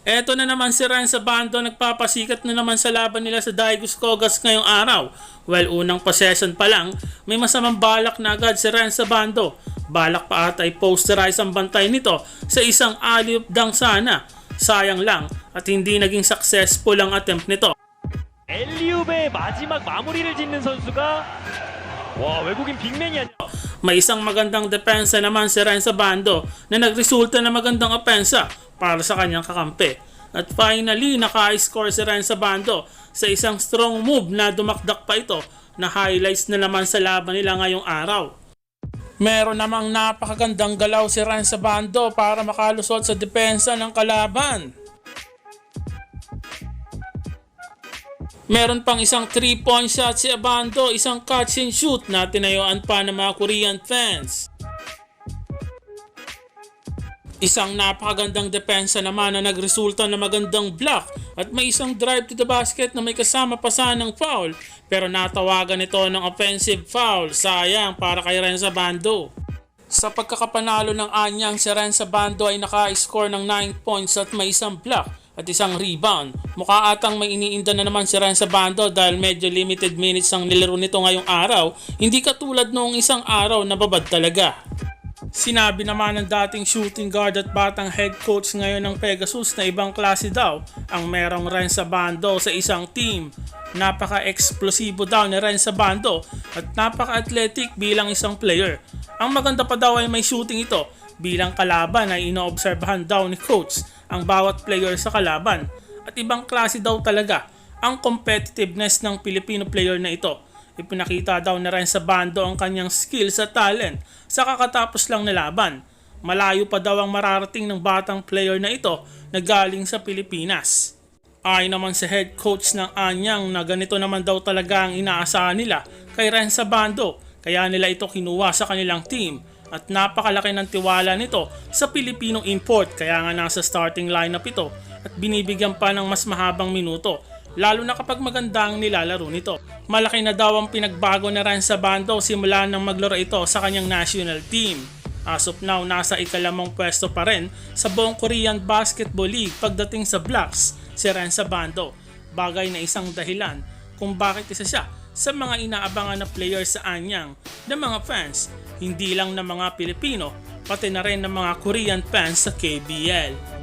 Eto na naman si Ren Sabando, nagpapasikat na naman sa laban nila sa Daigous Kogas ngayong araw. Well, unang possession pa lang, may masamang balak na agad si Ren Sabando. Balak pa ata ay posterize ang bantay nito sa isang alley-oop dunk sana. Sayang lang at hindi naging successful ang attempt nito. 엘리웁의 마지막 마무리를 짓는 선수가 와 외국인 빅맨이 아니야. May isang magandang depensa naman si Ren Sabando na nagresulta na magandang opensa para sa kanyang kakampi. At finally, naka-score si Ren Sabando sa isang strong move na dumakdak pa ito na highlights na naman sa laban nila ngayong araw. Meron namang napakagandang galaw si Ren Sabando para makalusot sa depensa ng kalaban. Meron pang isang 3-point shot si Abando, isang catch and shoot na tinayuan pa ng mga Korean fans. Isang napakagandang depensa naman na nagresulta na magandang block at may isang drive to the basket na may kasama pa sanang foul pero natawagan ito ng offensive foul. Sayang para kay Ren Sabando. Sa pagkakapanalo ng anyang, si Ren Sabando ay naka-score ng 9 points at may isang block at isang rebound. Mukha atang may iniinda na naman si Ren Sabando dahil medyo limited minutes ang nilaro nito ngayong araw, hindi katulad noong isang araw na babad talaga. Sinabi naman ng dating shooting guard at batang head coach ngayon ng Pegasus na ibang klase daw ang merong Ren Sabando sa isang team. Napaka-eksplosibo daw ni Ren Sabando at napaka-athletic bilang isang player. Ang maganda pa daw ay may shooting ito bilang kalaban ay inoobserbahan daw ni coach ang bawat player sa kalaban. At ibang klase daw talaga ang competitiveness ng Filipino player na ito. Ipinakita daw na Ren Sabando ang kanyang skills at talent sa kakatapos lang na laban. Malayo pa daw ang mararating ng batang player na ito na galing sa Pilipinas. Ayon naman sa head coach ng Anyang na ganito naman daw talaga ang inaasahan nila kay Ren Sabando, kaya nila ito kinuha sa kanilang team. At napakalaki ng tiwala nito sa Pilipinong import kaya nga nasa starting lineup ito at binibigyan pa ng mas mahabang minuto lalo na kapag maganda ang nilalaro nito. Malaki na daw ang pinagbago na Ren Sabando simula nang maglaro ito sa kanyang national team. As of now, nasa ikalimang pwesto pa rin sa buong Korean Basketball League pagdating sa blocks si Ren Sabando. Bagay na isang dahilan kung bakit isa siya sa mga inaabangan na players sa Anyang ng mga fans, hindi lang ng mga Pilipino, pati na rin ng mga Korean fans sa KBL.